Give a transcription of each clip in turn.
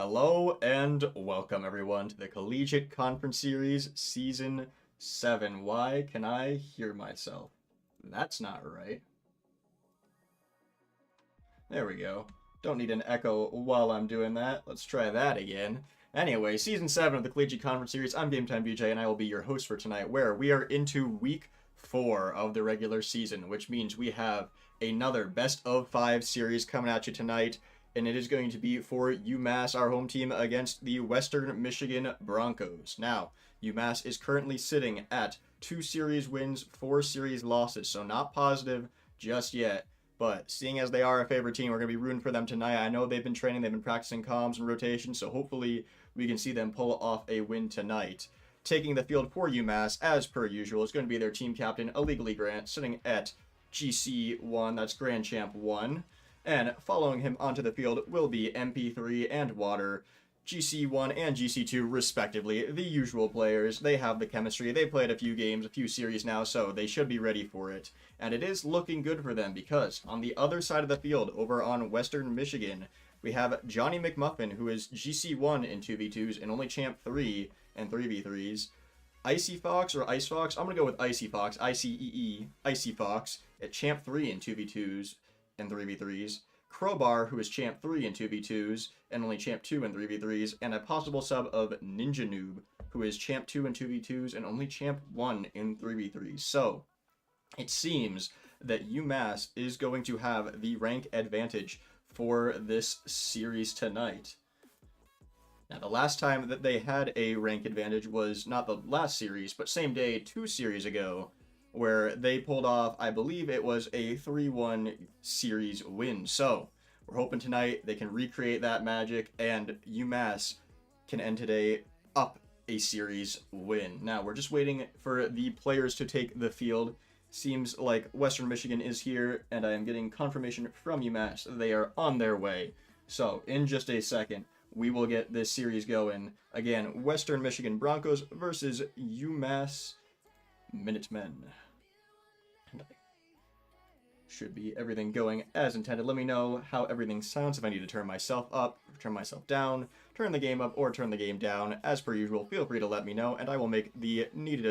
Hello and welcome everyone to the Collegiate Conference Series Season 7. Why can I hear myself? That's not right. There we go. Don't need an echo while I'm doing that. Let's try that again. Anyway, Season 7 of the Collegiate Conference Series. I'm GameTime BJ and I will be your host for tonight, where we are into Week 4 of the regular season, which means we have another Best of 5 series coming at you tonight. And it is going to be for UMass, our home team, against the Western Michigan Broncos. Now, UMass is currently sitting at 2 series wins, 4 series losses, so not positive just yet. But seeing as they are a favorite team, we're going to be rooting for them tonight. I know they've been training, they've been practicing comms and rotation, so hopefully we can see them pull off a win tonight. Taking the field for UMass, as per usual, is going to be their team captain, Illegally Grant, sitting at GC1, that's Grand Champ 1. And following him onto the field will be MP3 and Water, GC1 and GC2 respectively, the usual players. They have the chemistry, they played a few games, a few series now, so they should be ready for it. And it is looking good for them because on the other side of the field, over on Western Michigan, we have Johnny McMuffin, who is GC1 in 2v2s and only Champ 3 and 3v3s. Icy Fox or Ice Fox, I'm going to go with Icy Fox, ICEE, Icy Fox, at Champ 3 in 2v2s. And 3v3s, Crowbar, who is Champ 3 in 2v2s, and only Champ 2 in 3v3s, and a possible sub of Ninja Noob, who is Champ 2 in 2v2s, and only Champ 1 in 3v3s. So, it seems that UMass is going to have the rank advantage for this series tonight. Now, the last time that they had a rank advantage was not the last series, but same day 2 series ago, where they pulled off, I believe it was a 3-1 series win. So, we're hoping tonight they can recreate that magic and UMass can end today up a series win. Now, we're just waiting for the players to take the field. Seems like Western Michigan is here, and I am getting confirmation from UMass that they are on their way. So, in just a second, we will get this series going. Again, Western Michigan Broncos versus UMass Minutemen. Should be everything going as intended. Let me know how everything sounds, if I need to turn myself up, turn myself down, turn the game up, or turn the game down. As per usual, feel free to let me know, and I will make the needed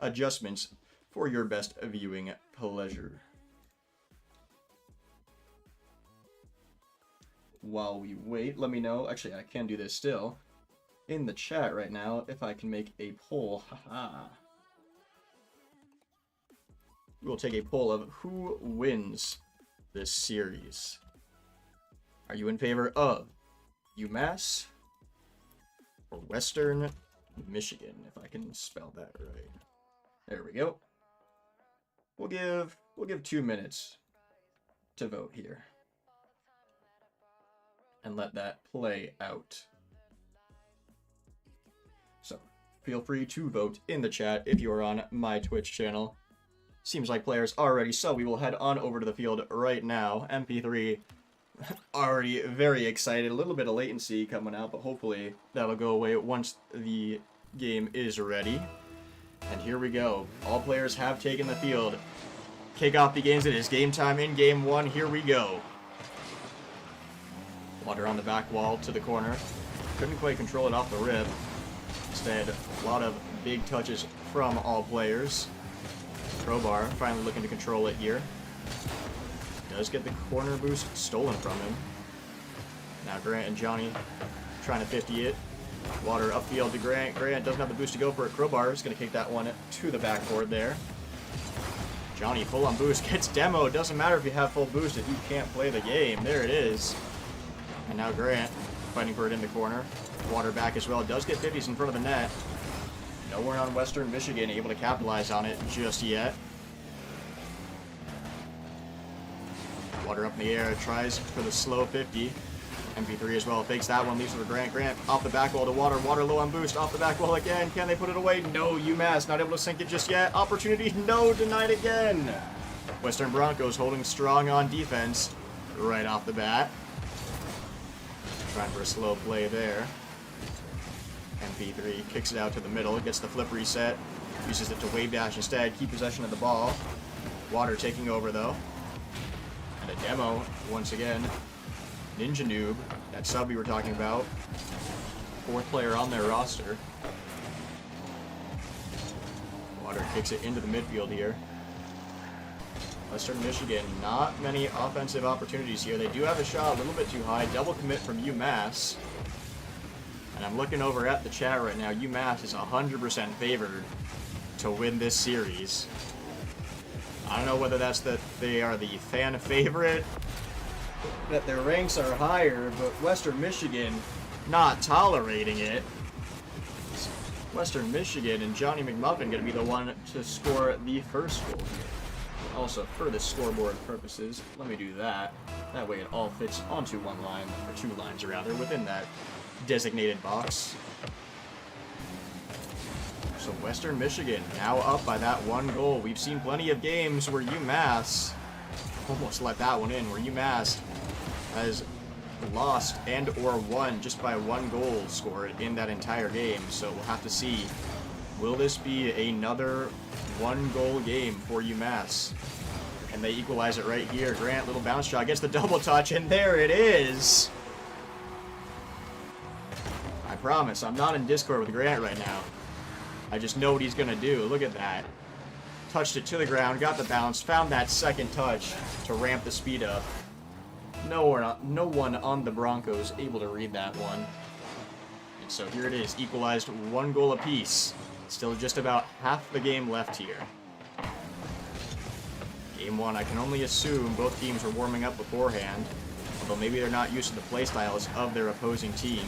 adjustments for your best viewing pleasure. While we wait, let me know, actually I can do this still, in the chat right now, if I can make a poll. Haha. We'll take a poll of who wins this series. Are you in favor of UMass or Western Michigan, if I can spell that right? There we go. We'll give 2 minutes to vote here. And let that play out. So, feel free to vote in the chat if you are on my Twitch channel. Seems like players are ready, so we will head on over to the field right now. MP3 already very excited. A little bit of latency coming out, but hopefully that'll go away once the game is ready. And here we go. All players have taken the field. Kick off begins. It is game time in game 1. Here we go. Water on the back wall to the corner. Couldn't quite control it off the rip. Instead, a lot of big touches from all players. Crowbar finally looking to control it here. Does get the corner boost stolen from him. Now Grant and Johnny trying to 50 it. Water upfield to Grant. Grant doesn't have the boost to go for it. Crowbar is going to kick that one to the backboard there. Johnny full on boost gets demoed. Doesn't matter if you have full boost if you can't play the game. There it is. And now Grant fighting for it in the corner. Water back as well. Does get 50s in front of the net. Nowhere on Western Michigan able to capitalize on it just yet. Water up in the air, tries for the slow 50. MP3 as well, fakes that one, leaves it for Grant. Grant off the back wall to Water. Water low on boost, off the back wall again. Can they put it away? No, UMass not able to sink it just yet. Opportunity, no, denied again. Western Broncos holding strong on defense right off the bat. Trying for a slow play there. MP3 kicks it out to the middle, gets the flip reset, uses it to wave dash instead, keep possession of the ball. Water taking over though. And a demo once again. Ninja Noob That sub we were talking about. 4th player on their roster. Water kicks it into the midfield here. Western Michigan, not many offensive opportunities here. They do have a shot a little bit too high. Double commit from UMass. And I'm looking over at the chat right now. UMass is 100% favored to win this series. I don't know whether that's that they are the fan favorite, that their ranks are higher, but Western Michigan not tolerating it. Western Michigan and Johnny McMuffin going to be the one to score the first goal here. Also, for the scoreboard purposes, let me do that. That way it all fits onto one line, or 2 lines rather, within that designated box. So Western Michigan now up by that 1 goal. We've seen plenty of games where UMass almost let that one in, where UMass has lost and or won just by 1 goal scored in that entire game. So we'll have to see, will this be another 1-goal game for UMass? And they equalize it right here. Grant, little bounce shot, gets the double touch, and there it is. I promise, I'm not in Discord with Grant right now. I just know what he's gonna do. Look at that. Touched it to the ground, got the bounce, found that second touch to ramp the speed up. No one on the Broncos able to read that one. And so here it is, equalized 1 goal apiece. Still just about half the game left here. Game 1, I can only assume both teams were warming up beforehand, although maybe they're not used to the playstyles of their opposing team.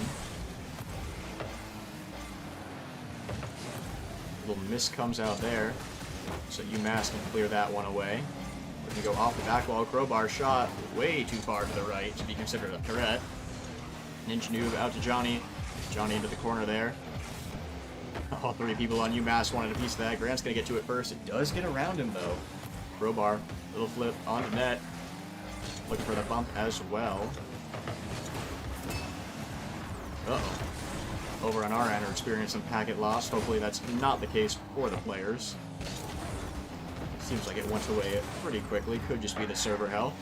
Little miss comes out there, so UMass can clear that one away. We're going to go off the back wall, crowbar shot way too far to the right to be considered a threat. Ninja noob out to Johnny. Johnny into the corner there. All 3 people on UMass wanted a piece of that. Grant's going to get to it first. It does get around him, though. Crowbar, little flip onto net. Looking for the bump as well. Uh-oh. Over on our end are experiencing some packet loss. Hopefully that's not the case for the players. Seems like it went away pretty quickly. Could just be the server health.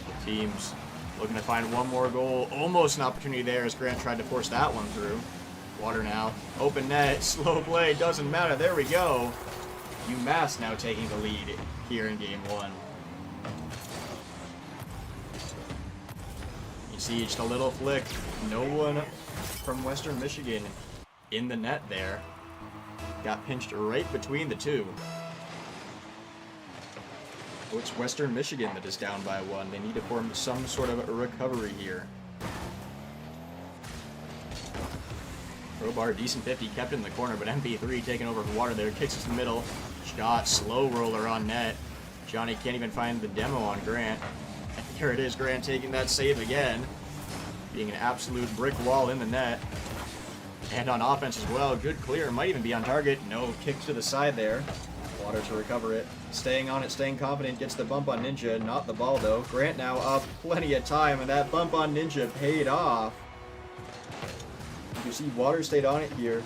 The team's looking to find 1 more goal. Almost an opportunity there as Grant tried to force that one through. Water now. Open net. Slow play. Doesn't matter. There we go. UMass now taking the lead here in game 1. You see just a little flick. No one from Western Michigan in the net there. Got pinched right between the 2. Oh, it's Western Michigan that is down by 1. They need to form some sort of a recovery here. Crowbar, decent 50, kept in the corner, but MP3 taking over for Water there. Kicks it to the middle. Shot, slow roller on net. Johnny can't even find the demo on Grant. And here it is, Grant taking that save again. Being an absolute brick wall in the net. And on offense as well. Good clear. Might even be on target. No, kick to the side there. Water to recover it. Staying on it, staying confident. Gets the bump on Ninja. Not the ball, though. Grant now up plenty of time, and that bump on Ninja paid off. You see Water stayed on it here.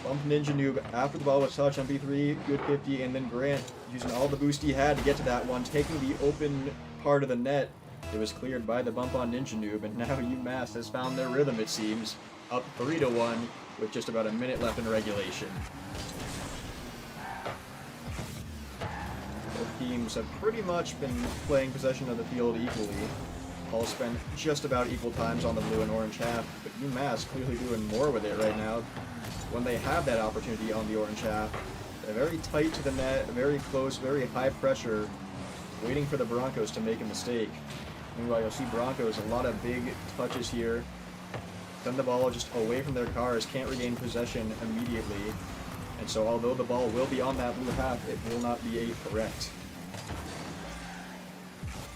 Bump Ninja Noob after the ball was touched on B3. Good 50, and then Grant using all the boost he had to get to that one. Taking the open part of the net. It was cleared by the bump on Ninja Noob, and now UMass has found their rhythm, it seems. Up 3-1 with just about a minute left in regulation. Both teams have pretty much been playing possession of the field equally. All spent just about equal times on the blue and orange half, but UMass clearly doing more with it right now. When they have that opportunity on the orange half, they're very tight to the net, very close, very high pressure, waiting for the Broncos to make a mistake. Meanwhile, you'll see Broncos, a lot of big touches here. Send the ball just away from their cars, can't regain possession immediately. And so although the ball will be on that blue half, it will not be a threat.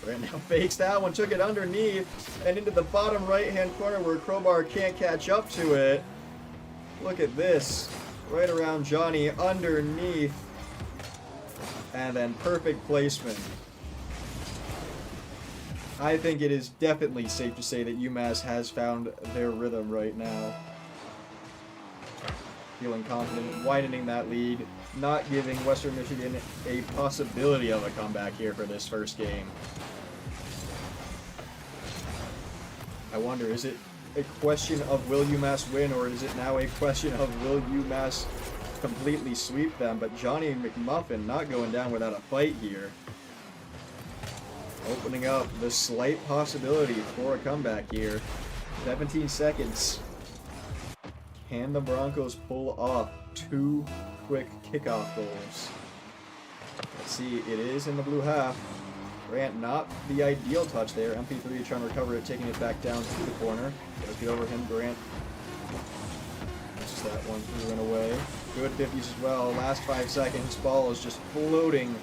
Grant now fakes that one, took it underneath, and into the bottom right-hand corner where Crowbar can't catch up to it. Look at this. Right around Johnny, underneath. And then perfect placement. I think it is definitely safe to say that UMass has found their rhythm right now. Feeling confident, widening that lead, not giving Western Michigan a possibility of a comeback here for this first game. I wonder, is it a question of will UMass win, or is it now a question of will UMass completely sweep them? But Johnny McMuffin not going down without a fight here. Opening up the slight possibility for a comeback here. 17 seconds. Can the Broncos pull off 2 quick kickoff goals? Let's see, it is in the blue half. Grant, not the ideal touch there. MP3 trying to recover it, taking it back down to the corner. Let's get over him, Grant. Misses that one through and away. Good 50s as well. Last 5 seconds. Ball is just floating.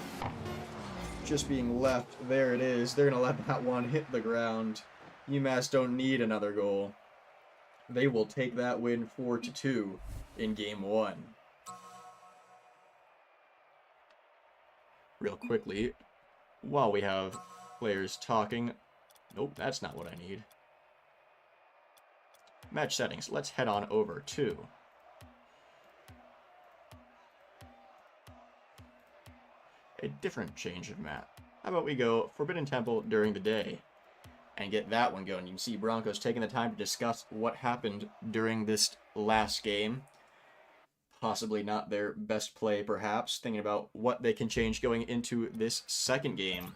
Just being left. There it is. They're going to let that one hit the ground. UMass don't need another goal. They will take that win 4-2 in Game 1. Real quickly, while we have players talking... Nope, that's not what I need. Match settings. Let's head on over to... a different change of map. How about we go Forbidden Temple during the day and get that one going. You can see Broncos taking the time to discuss what happened during this last game. Possibly not their best play, perhaps. Thinking about what they can change going into this second game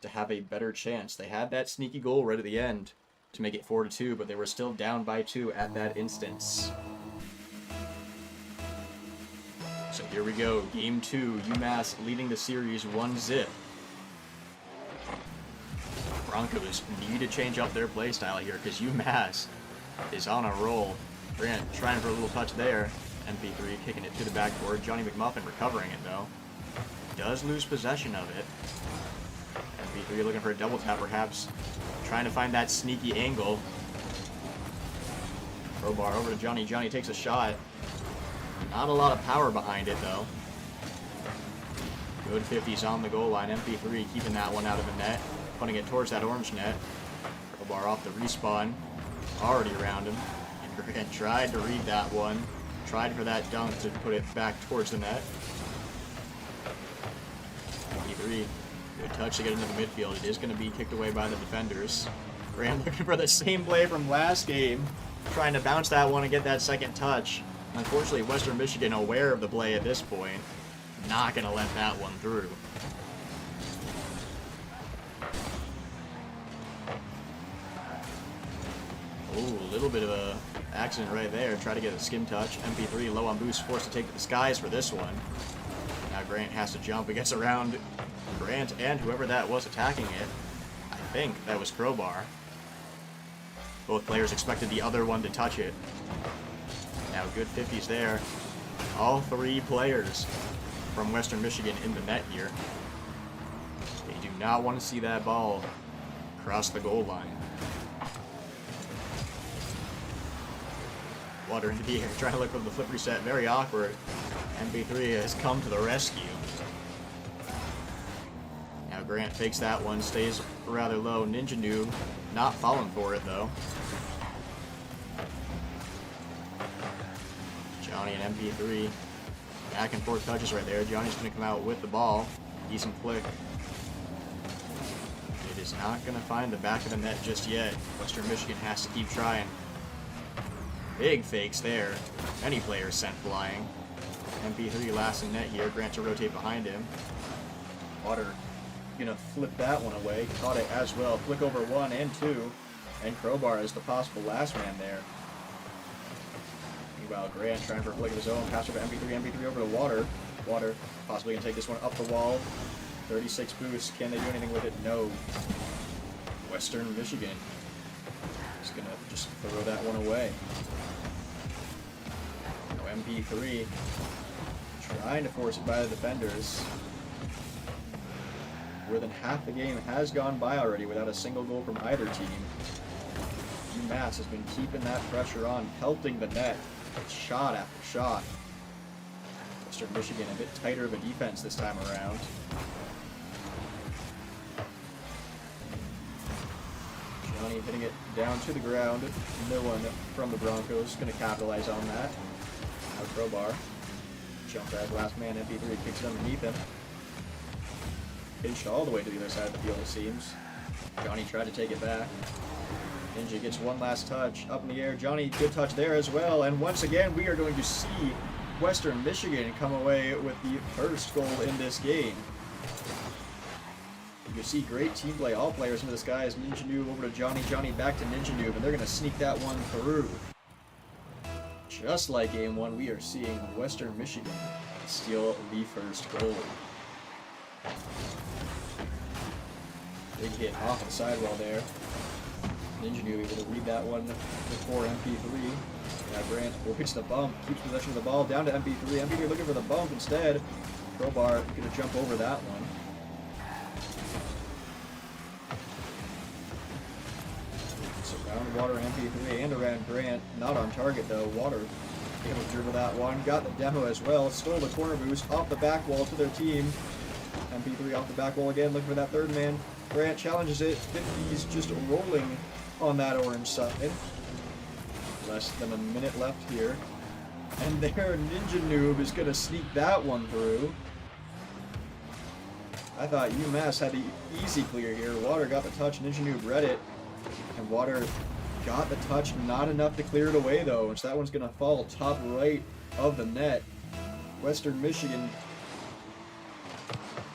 to have a better chance. They had that sneaky goal right at the end to make it 4-2, but they were still down by 2 at that instance. So here we go, Game 2, UMass leading the series 1-0. Broncos need to change up their play style here because UMass is on a roll. Grant trying for a little touch there. MP3 kicking it to the backboard. Johnny McMuffin recovering it though. Does lose possession of it. MP3 looking for a double tap perhaps. Trying to find that sneaky angle. Crowbar over to Johnny. Johnny takes a shot. Not a lot of power behind it though. Good 50s on the goal line. MP3 keeping that one out of the net. Putting it towards that orange net. Crowbar off the respawn. Already around him. And Grant tried to read that one. Tried for that dunk to put it back towards the net. MP3. Good touch to get into the midfield. It is going to be kicked away by the defenders. Grant looking for the same play from last game. Trying to bounce that one and get that second touch. Unfortunately, Western Michigan aware of the play at this point. Not going to let that one through. Oh, a little bit of a accident right there. Try to get a skim touch. MP3 low on boost, forced to take to the skies for this one. Now Grant has to jump. He gets around Grant and whoever that was attacking it. I think that was Crowbar. Both players expected the other one to touch it. Now good 50s there. All 3 players from Western Michigan in the net here. They do not want to see that ball cross the goal line. Water into the air, trying to look for the flip reset. Very awkward. MP3 has come to the rescue. Now Grant takes that one, stays rather low. Ninja Noob not falling for it though. Johnny and MP3 back and forth touches right there. Johnny's going to come out with the ball. Decent flick. It is not going to find the back of the net just yet. Western Michigan has to keep trying. Big fakes there. Many players sent flying. MP3 last in net here. Grant to rotate behind him. Water gonna flip that one away. Caught it as well. Flick over 1 and 2. And Crowbar is the possible last man there. Meanwhile, Grant trying for a flick of his own. Pass over MP3. MP3 over to Water. Water possibly gonna take this one up the wall. 36 boost. Can they do anything with it? No. Western Michigan is gonna just throw that one away. MP3 trying to force it by the defenders. More than half the game has gone by already without a single goal from either team. UMass has been keeping that pressure on, pelting the net with shot after shot. Western Michigan a bit tighter of a defense this time around. Johnny hitting it down to the ground. No one from the Broncos going to capitalize on that. Now Crowbar. Jump drive, last man, MP3 kicks it underneath him. Pinched all the way to the other side of the field, it seems. Johnny tried to take it back. Ninja gets one last touch up in the air. Johnny, good touch there as well. And once again, we are going to see Western Michigan come away with the first goal in this game. You can see great team play. All players into the sky as Ninja Noob over to Johnny. Johnny back to Ninja Noob, and they're going to sneak that one through. Just like game one, we are seeing Western Michigan steal the first goal. Big hit off the sidewall there. Ninja Noob able to read that one before MP3. Yeah, Grant hits the bump, keeps possession of the ball, down to MP3. MP3 looking for the bump instead. Crowbar going to jump over that one. So around Water, MP3, and around Grant. Not on target though. Water able to dribble that one. Got the demo as well. Stole the corner boost off the back wall to their team. MP3 off the back wall again, looking for that third man. Grant challenges it. 50's just rolling on that orange side. Less than a minute left here. And there, Ninja Noob is going to sneak that one through. I thought UMass had the easy clear here. Water got the touch, Ninja Noob read it. And Water got the touch, not enough to clear it away though. And so that one's going to fall top right of the net. Western Michigan,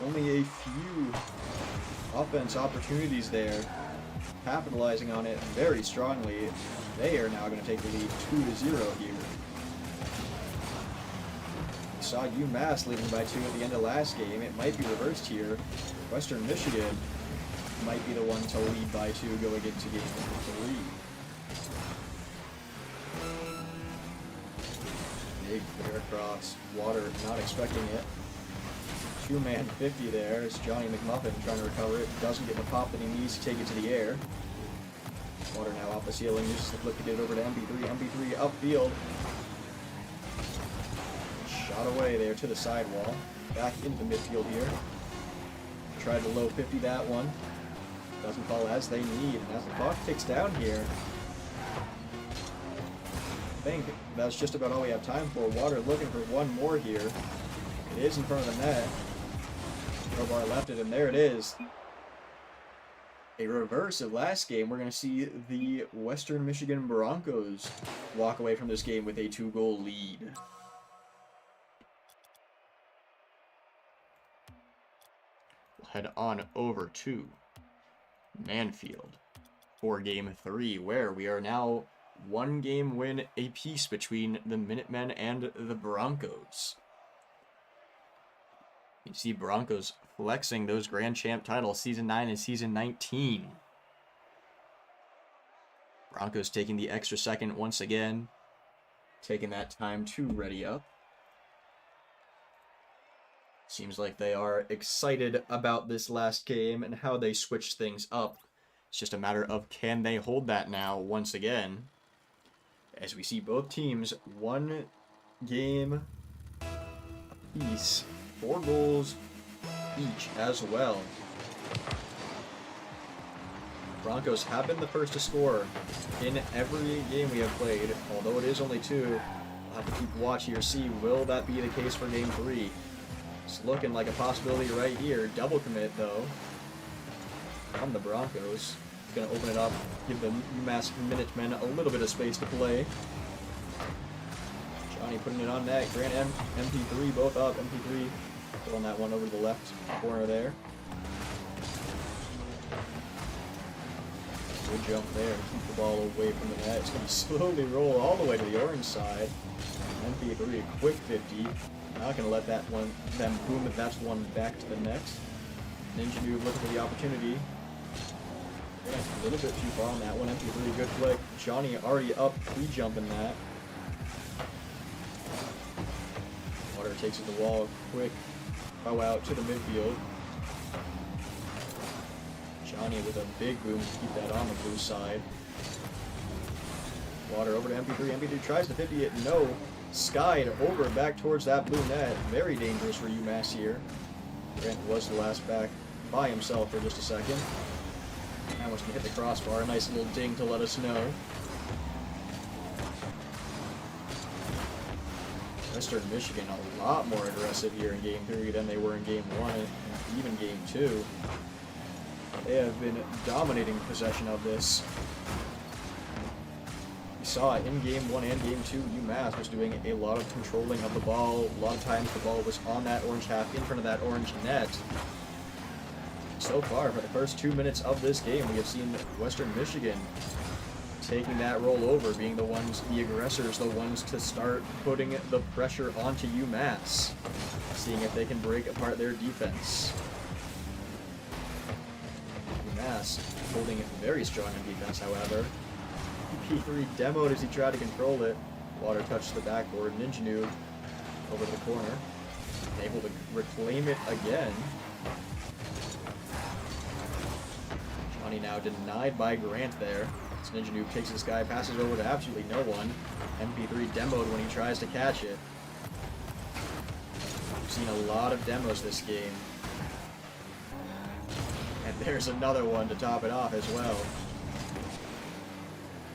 only a few offense opportunities there. Capitalizing on it very strongly. They are now going to take the lead 2-0 here. We saw UMass leading by 2 at the end of last game. It might be reversed here. Western Michigan might be the one to lead by 2 going into game number 3. Big fair cross. Water not expecting it. 2-man 50 there. It's Johnny McMuffin trying to recover it. Doesn't get the pop that he needs to take it to the air. Water now off the ceiling, uses the flip to get it over to MP3. MP3 upfield. Shot away there to the sidewall. Back into the midfield here. Tried to low 50 that one. Doesn't fall as they need. And as the clock ticks down here, I think that's just about all we have time for. Water looking for one more here. It is in front of the net. Crowbar left it, and there it is. A reverse of last game. We're going to see the Western Michigan Broncos walk away from this game with a 2-goal lead. We'll head on over to Manfield for game 3, where we are now 1-game win apiece between the Minutemen and the Broncos. You see Broncos flexing those Grand Champ titles, Season 9 and Season 19. Broncos taking the extra second once again, taking that time to ready up. Seems like they are excited about this last game and how they switched things up. It's just a matter of can they hold that now once again, as we see both teams 1 game apiece. 4 goals each as well. Broncos have been the first to score in every game we have played, although it is only 2. We'll have to keep watch here, see will that be the case for game 3. It's looking like a possibility right here. Double commit though from the Broncos. Gonna open it up, give the UMass Minutemen a little bit of space to play. Johnny putting it on net. Grant MP3 both up. MP3 throwing that one over to the left corner there. Good jump there. Keep the ball away from the net. It's going to slowly roll all the way to the orange side. MP3 a quick 50. Not going to let that one them boom if that's one back to the net. Ninja Noob looking for the opportunity. Yeah, a little bit too far on that one. MP3 good flick. Johnny already up pre-jumping that. Water takes it to the wall, quick bow out to the midfield. Johnny with a big boom to keep that on the blue side. Water over to MP3. MP3 tries to 50 it, no. Skied over back towards that blue net. Very dangerous for UMass here. Grant was the last back by himself for just a second. That one's gonna hit the crossbar. A nice little ding to let us know. Western Michigan a lot more aggressive here in game 3 than they were in game 1 and even game 2. They have been dominating possession of this. saw in Game 1 and Game 2, UMass was doing a lot of controlling of the ball. A lot of times the ball was on that orange half, in front of that orange net. So far, for the first 2 minutes of this game, we have seen Western Michigan taking that roll over, being the aggressors, the ones to start putting the pressure onto UMass, seeing if they can break apart their defense. UMass holding it very strong in defense, however. P3 demoed as he tried to control it. Water touched the backboard. Ninjanu over to the corner. Able to reclaim it again. Johnny now denied by Grant there. As Ninjanu takes this guy, passes over to absolutely no one. MP3 demoed when he tries to catch it. We've seen a lot of demos this game. And there's another one to top it off as well.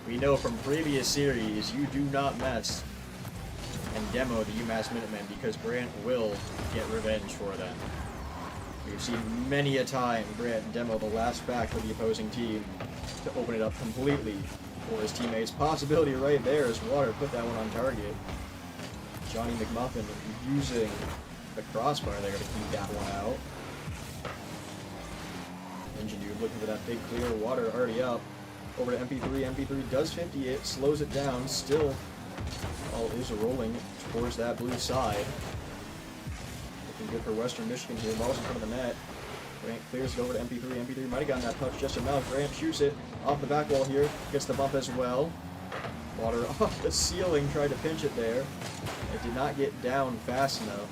We know from previous series, you do not mess and demo the UMass Minutemen because Grant will get revenge for them. We've seen many a time Grant demo the last back for the opposing team to open it up completely for his teammates. Possibility right there as Water put that one on target. Johnny McMuffin using the crossbar there to keep that one out. Ingenuity looking for that big clear. Water already up. Over to MP3. MP3 does 50 it, slows it down. Still, ball is rolling towards that blue side. Looking good for Western Michigan here. Ball's in front of the net. Grant clears it over to MP3. MP3 might have gotten that touch just enough. Grant shoots it off the back wall here. Gets the bump as well. Water off the ceiling. Tried to pinch it there. It did not get down fast enough.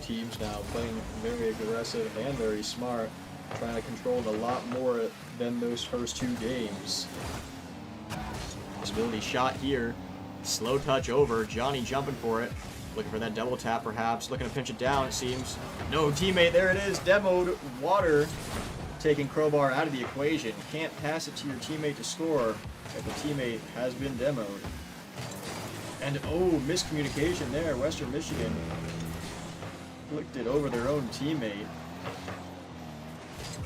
Teams now playing very aggressive and very smart, trying to control it a lot more than those first two games. Possibility shot here. Slow touch over. Johnny jumping for it. Looking for that double tap perhaps. Looking to pinch it down, it seems. No teammate. There it is. Demoed. Water taking crowbar out of the equation. Can't pass it to your teammate to score if the teammate has been demoed. And oh, miscommunication there. Western Michigan flicked it over their own teammate.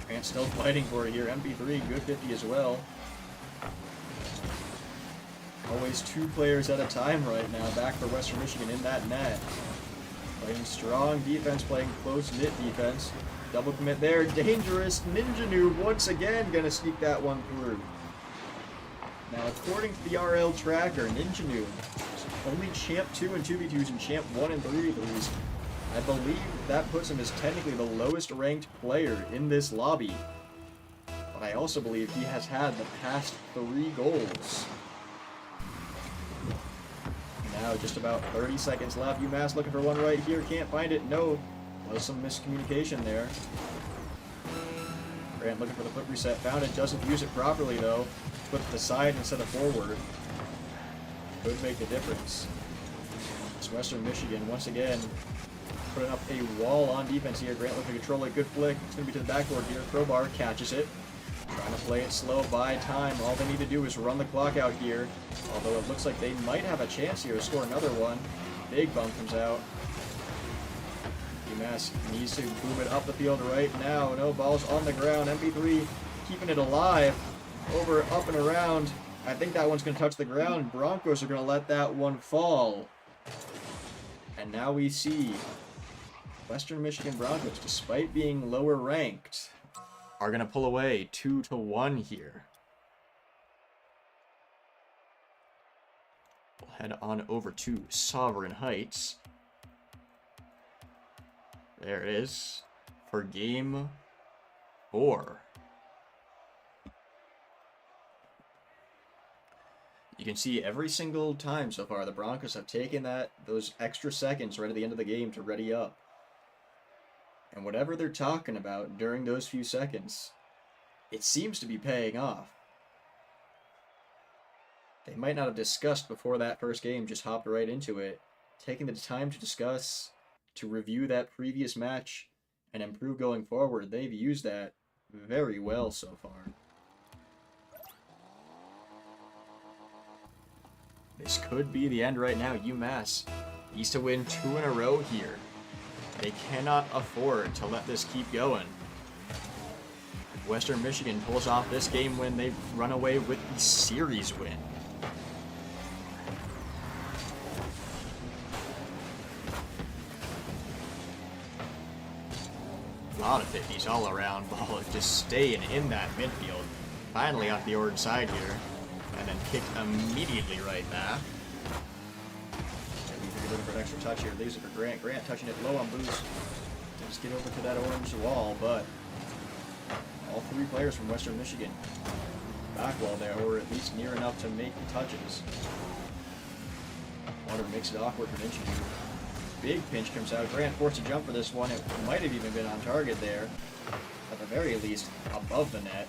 Grant still fighting for it here. MP3, good 50 as well. Always two players at a time right now. Back for Western Michigan in that net. Playing strong defense, playing close-knit defense. Double commit there. Dangerous. Ninjanu once again gonna sneak that one through. Now, according to the RL tracker, Ninjanu is only Champ 2 and 2v2s and Champ 1 and 3v3s. I believe that puts him as technically the lowest ranked player in this lobby. But I also believe he has had the past 3 goals. Now just about 30 seconds left. UMass looking for one right here. Can't find it. No. Was some miscommunication there. Grant looking for the foot reset. Found it. Doesn't use it properly though. Put it to the side instead of forward. Could make the difference. It's Western Michigan once again putting up a wall on defense here. Grant looking to control it. Good flick. It's going to be to the backboard here. Crowbar catches it. Trying to play it slow, buy time. All they need to do is run the clock out here. Although it looks like they might have a chance here to score another one. Big bump comes out. UMass needs to boom it up the field right now. No, ball's on the ground. MP3 keeping it alive. Over, up, and around. I think that one's going to touch the ground. Broncos are going to let that one fall. And now we see Western Michigan Broncos, despite being lower ranked, are going to pull away 2-1 here. We'll head on over to Sovereign Heights. There it is for Game 4. You can see every single time so far the Broncos have taken those extra seconds right at the end of the game to ready up. And whatever they're talking about during those few seconds, it seems to be paying off. They might not have discussed before that first game, just hopped right into it. Taking the time to discuss, to review that previous match, and improve going forward. They've used that very well so far. This could be the end right now. UMass needs to win 2 in a row here. They cannot afford to let this keep going. Western Michigan pulls off this game win. They run away with the series win. A lot of 50s all around. Ball just staying in that midfield. Finally off the orange side here. And then kicked immediately right back. Looking for an extra touch here. Leaves it for Grant. Grant touching it low on boost. Just get over to that orange wall, but all three players from Western Michigan back well there, or at least near enough to make the touches. Water makes it awkward for Ninja. Big pinch comes out. Grant forced to jump for this one. It might have even been on target there. At the very least, above the net.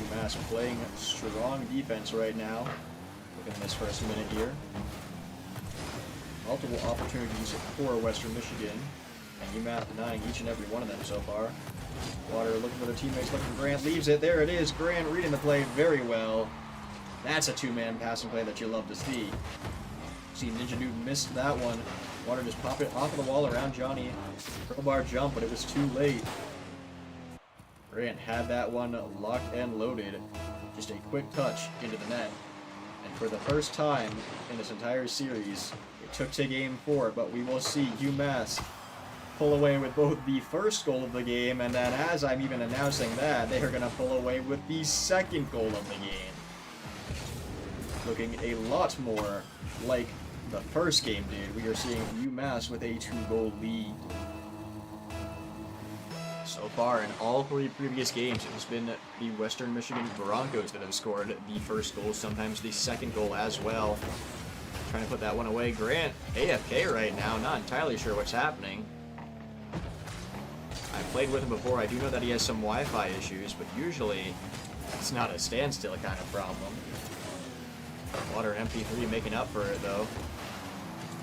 UMass playing strong defense right now. Look at this first minute here. Multiple opportunities for Western Michigan, and UMass denying each and every one of them so far. Water looking for their teammates, looking for Grant, leaves it. There it is. Grant reading the play very well. That's a two-man passing play that you love to see. See, Ninja Newton missed that one. Water just popped it off of the wall around Johnny. Crowbar jump, but it was too late. Grant had that one locked and loaded. Just a quick touch into the net. And for the first time in this entire series, it took to game 4, but we will see UMass pull away with both the first goal of the game, and then as I'm even announcing that, they are going to pull away with the second goal of the game. Looking a lot more like the first game did. We are seeing UMass with a 2-goal lead. So far, in all 3 previous games, it has been the Western Michigan Broncos that have scored the first goal, sometimes the second goal as well. Trying to put that one away. Grant, AFK right now, not entirely sure what's happening. I've played with him before. I do know that he has some Wi-Fi issues, but usually it's not a standstill kind of problem. Water MP3 making up for it, though.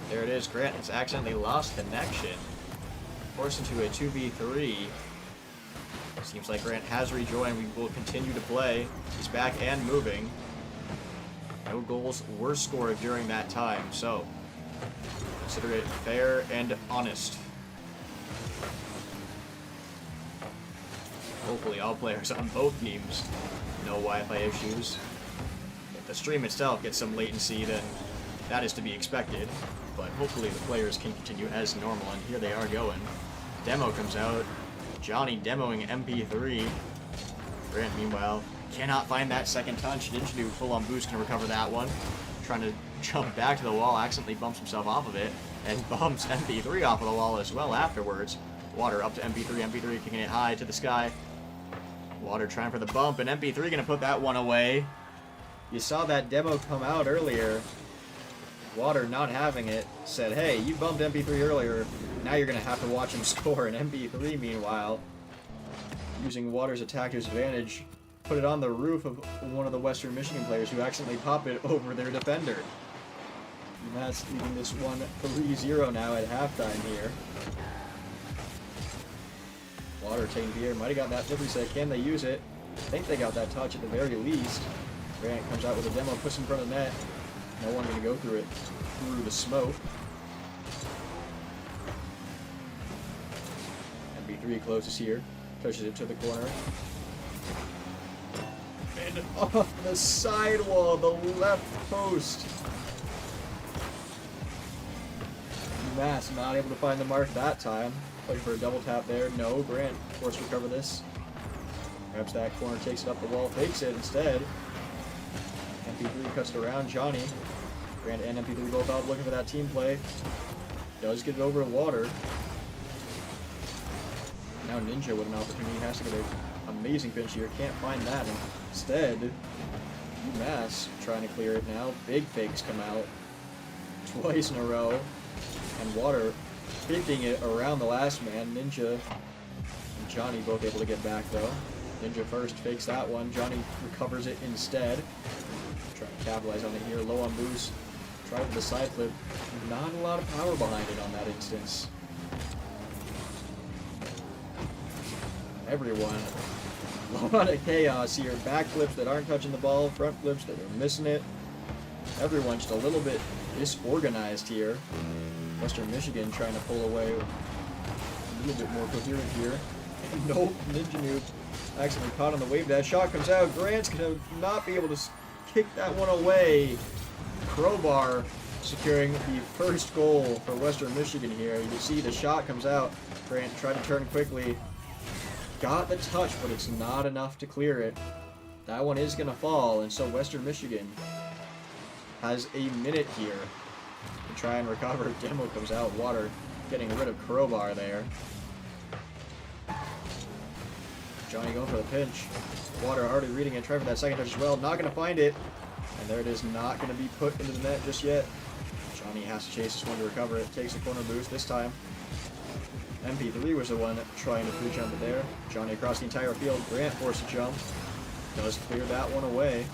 There it is. Grant has accidentally lost connection. Forced into a 2v3. Seems like Grant has rejoined. We will continue to play. He's back and moving. No goals were scored during that time, so consider it fair and honest. Hopefully all players on both teams. No Wi-Fi issues. If the stream itself gets some latency, then that is to be expected. But hopefully the players can continue as normal, and here they are going. Demo comes out. Johnny demoing MP3. Grant, meanwhile, cannot find that second touch. Didn't do full-on boost, can recover that one. Trying to jump back to the wall, accidentally bumps himself off of it, and bumps MP3 off of the wall as well afterwards. Water up to MP3, MP3 kicking it high to the sky. Water trying for the bump, and MP3 gonna put that one away. You saw that demo come out earlier. Water, not having it, said, hey, you bumped MP3 earlier, now you're going to have to watch him score. And MP3, meanwhile, using Water's attack to his advantage, put it on the roof of one of the Western Michigan players who accidentally popped it over their defender. UMass leading this one 3-0 now at halftime here. Water taking the air, might have got that flip reset. Can they use it? I think they got that touch at the very least. Grant comes out with a demo, puts in front of the net. No one going to go through it, through the smoke. MB3 closes here, touches it to the corner. And off the sidewall, the left post. UMass not able to find the mark that time. Looking for a double tap there. No, Grant forced to recover this. Grabs that corner, takes it up the wall, fakes it instead. MP3 cuts it around Johnny. Grant and MP3 both out looking for that team play. Does get it over to Water. Now Ninja with an opportunity. He has to get an amazing finish here. Can't find that. Instead, UMass trying to clear it now. Big fakes come out. Twice in a row. And Water picking it around the last man. Ninja and Johnny both able to get back though. Ninja first fakes that one. Johnny recovers it instead. Trying to capitalize on it here. Low on boost. Try for the side flip. Not a lot of power behind it on that instance. Everyone. A lot of chaos here. Back flips that aren't touching the ball. Front flips that are missing it. Everyone just a little bit disorganized here. Western Michigan trying to pull away a little bit more coherent here. Nope, Ninja Noob accidentally caught on the wave. That shot comes out. Grant's gonna not be able to kick that one away. Crowbar securing the first goal for Western Michigan here. You can see the shot comes out. Grant tried to turn quickly. Got the touch, but it's not enough to clear it. That one is gonna fall, and so Western Michigan has a minute here to try and recover. Demo comes out. Water getting rid of Crowbar there. Johnny going for the pinch. Water already reading it. Try for that second touch as well. Not going to find it. And there it is. Not going to be put into the net just yet. Johnny has to chase this one to recover it. Takes a corner boost this time. MP3 was the one trying to free jump it there. Johnny across the entire field. Grant forced a jump. Does clear that one away.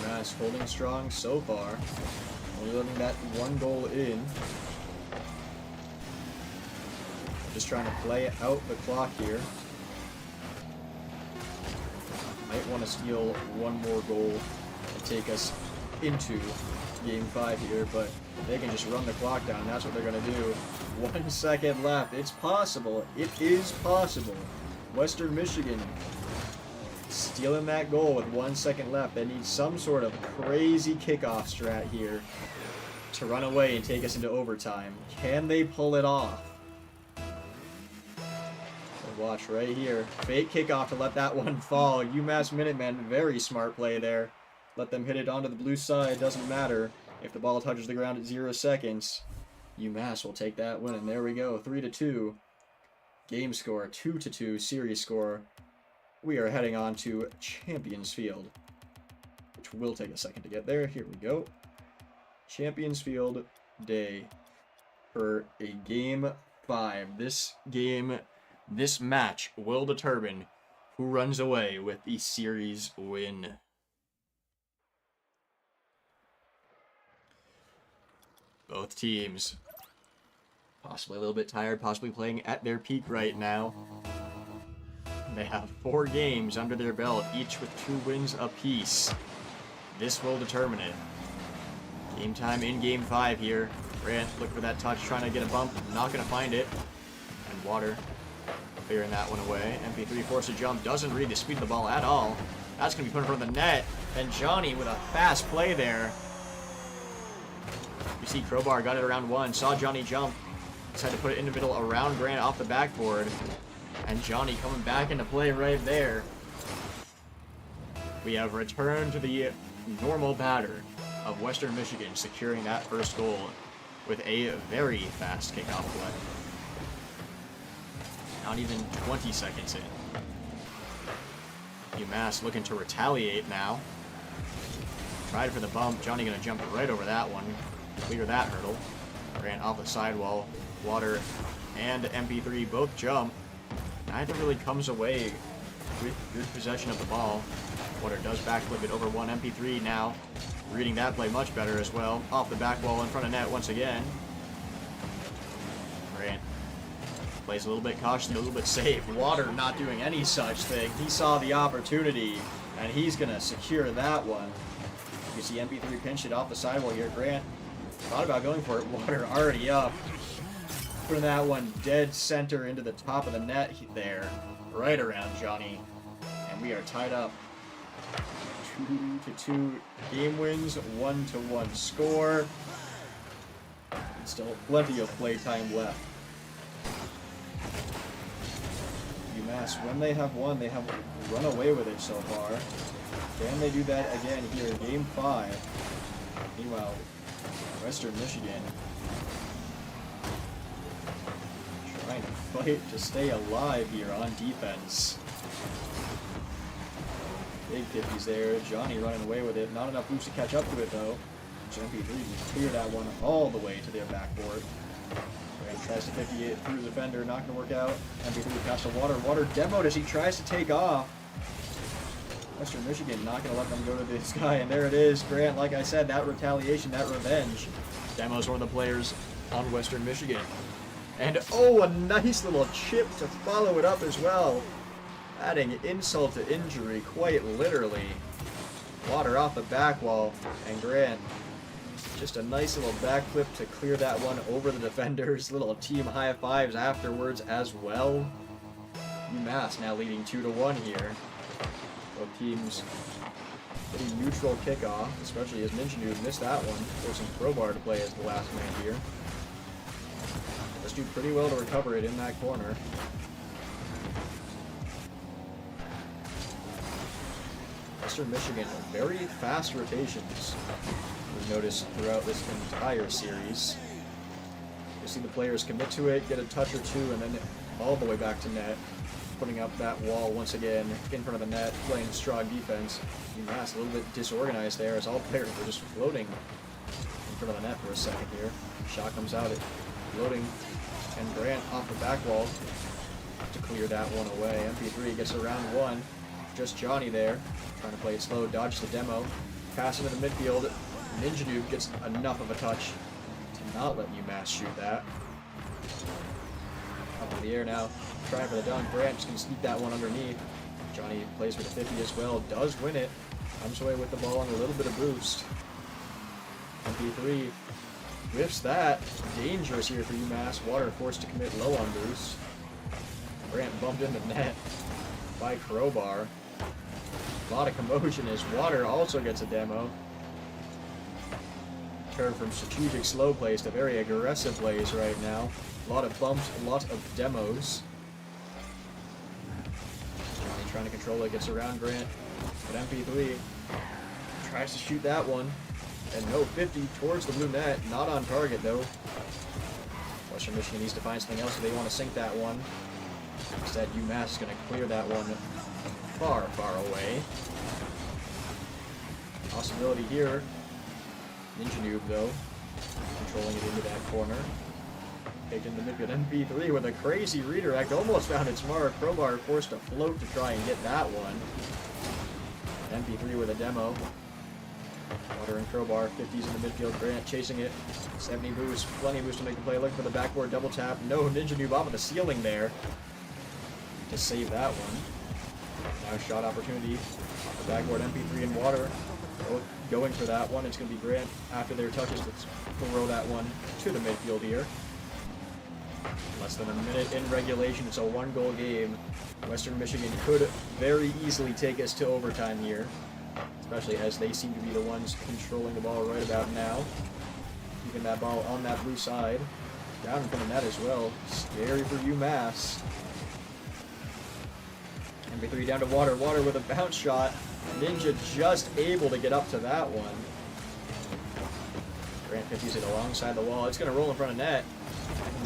UMass holding strong so far. Only letting that one goal in. Just trying to play out the clock here. Might want to steal one more goal and take us into Game 5 here, but they can just run the clock down. That's what they're going to do. 1 second left. It's possible. It is possible. Western Michigan stealing that goal with 1 second left. They need some sort of crazy kickoff strat here to run away and take us into overtime. Can they pull it off? Watch right here. Fake kickoff to let that one fall. UMass Minutemen, very smart play there. Let them hit it onto the blue side. Doesn't matter if the ball touches the ground at 0 seconds. UMass will take that win, and there we go. 3-2. Game score, 2-2. Series score. We are heading on to Champions Field, which will take a second to get there. Here we go. Champions Field day for a Game 5. This match will determine who runs away with the series win. Both teams possibly a little bit tired, possibly playing at their peak right now. They have 4 games under their belt, each with 2 wins apiece. This will determine it. Game time in Game 5 here. Grant, look for that touch, trying to get a bump, not going to find it. And Water clearing that one away. MP3 forced a jump, doesn't read the speed of the ball at all. That's going to be put in front of the net. And Johnny with a fast play there. You see Crowbar got it around 1, saw Johnny jump. Decided to put it in the middle around Grant off the backboard. And Johnny coming back into play right there. We have returned to the normal pattern of Western Michigan securing that first goal with a very fast kickoff play. Not even 20 seconds in. UMass looking to retaliate now. Tried for the bump. Johnny gonna jump right over that one. Clear that hurdle. Grant off the sidewall. Water and MP3 both jump. Neither really comes away with good possession of the ball. Water does backflip it over one. MP3 now reading that play much better as well. Off the back wall in front of net once again. Grant plays a little bit cautiously, a little bit safe. Water not doing any such thing. He saw the opportunity, and he's going to secure that one. You see MP3 pinch it off the sidewall here. Grant thought about going for it. Water already up. Putting that one dead center into the top of the net there. Right around Johnny. And we are tied up. 2-2 game wins, 1-1 score. And still plenty of playtime left. UMass, when they have won, they have run away with it so far. Can they do that again here in Game 5? Meanwhile, Western Michigan trying to fight to stay alive here on defense. Big 50s there. Johnny running away with it. Not enough boost to catch up to it, though. MP3 just clear that one all the way to their backboard. Grant tries to 58 through the defender. Not going to work out. MP3 past the Water. Water demoed as he tries to take off. Western Michigan not going to let them go to this guy. And there it is. Grant, like I said, that retaliation, that revenge. Demo's one of the players on Western Michigan. And, oh, a nice little chip to follow it up as well. Adding insult to injury, quite literally. Water off the back wall, and Grant Just a nice little backflip to clear that one over the defenders. Little team high fives afterwards as well. UMass now leading 2-1 here. Both teams pretty neutral kickoff, especially as Ninjanu missed that one, forcing Crowbar to play as the last man here. Let's do pretty well to recover it in that corner. Western Michigan, very fast rotations. We've noticed throughout this entire series. You see the players commit to it, get a touch or two, and then all the way back to net. Putting up that wall once again in front of the net, playing strong defense. UMass a little bit disorganized there as all players were just floating in front of the net for a second here. Shot comes out, floating, and Grant off the back wall to clear that one away. MP3 gets around one. Just Johnny there, trying to play it slow, dodge the demo. Pass into the midfield. Ninja Noob gets enough of a touch to not let UMass shoot that. Up in the air now, trying for the dunk. Grant just gonna sneak that one underneath. Johnny plays for the 50 as well, does win it. Comes away with the ball on a little bit of boost. MP3 whiffs that. Dangerous here for UMass. Water forced to commit low on boost. Grant bumped in the net by Crowbar. A lot of commotion as Water also gets a demo. Turn from strategic slow plays to very aggressive plays right now. A lot of bumps, a lot of demos. Johnny trying to control it, gets around Grant. But MP3 tries to shoot that one. And no, 50 towards the blue net. Not on target though. Western Michigan needs to find something else if they want to sink that one. Instead, UMass is going to clear that one far, far away. Possibility here. Ninja Noob, though, controlling it into that corner. Picked in the midfield. MP3 with a crazy redirect. Almost found its mark. Crowbar forced to float to try and get that one. MP3 with a demo. Water and Crowbar. 50s in the midfield. Grant chasing it. 70 boost. Plenty of boost to make the play. Looking for the backboard double tap. No, Ninja Noob off of the ceiling there to save that one. Now shot opportunity. Off the backboard. MP3 and Water both going for that one. It's going to be Grant after their touches to throw that one to the midfield here. Less than a minute in regulation. It's a one-goal game. Western Michigan could very easily take us to overtime here, especially as they seem to be the ones controlling the ball right about now. Keeping that ball on that blue side. Down in front of the net as well. Scary for UMass. MP3 down to Water. Water with a bounce shot. Ninja just able to get up to that one. Grant 50s it alongside the wall. It's going to roll in front of net.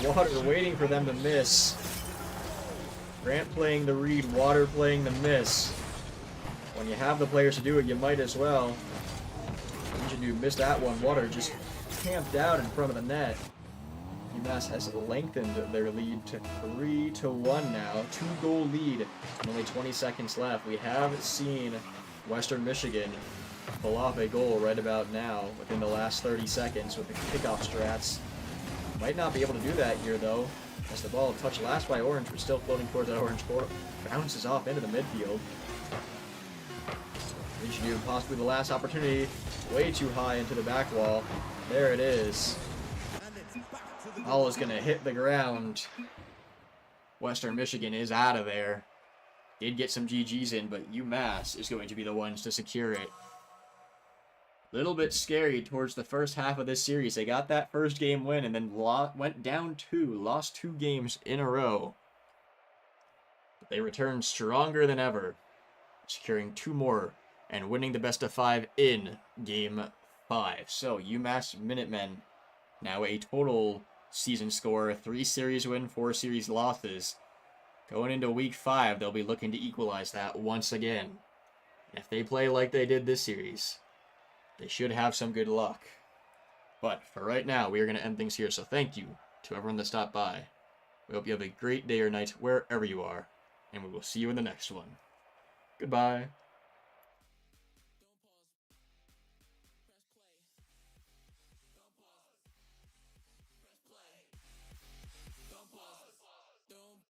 Water waiting for them to miss. Grant playing the read. Water playing the miss. When you have the players to do it, you might as well. Ninja Dude missed that one. Water just camped out in front of the net. UMass has lengthened their lead to 3-1 now. 2-goal lead and only 20 seconds left. We have seen Western Michigan pull off a goal right about now within the last 30 seconds with the kickoff strats. Might not be able to do that here though, as the ball touched last by Orange, but still floating towards that orange court. Bounces off into the midfield. Ninja possibly the last opportunity. Way too high into the back wall. There it is. Ball is going to hit the ground. Western Michigan is out of there. Did get some GGs in, but UMass is going to be the ones to secure it. Little bit scary towards the first half of this series. They got that first game win and then went down 2, lost 2 games in a row. But they returned stronger than ever, securing 2 more and winning the best of 5 in Game 5. So UMass Minutemen now a total season score, 3 series win, 4 series losses. Going into week 5, they'll be looking to equalize that once again. If they play like they did this series, they should have some good luck. But for right now, we are going to end things here. So thank you to everyone that stopped by. We hope you have a great day or night wherever you are. And we will see you in the next one. Goodbye.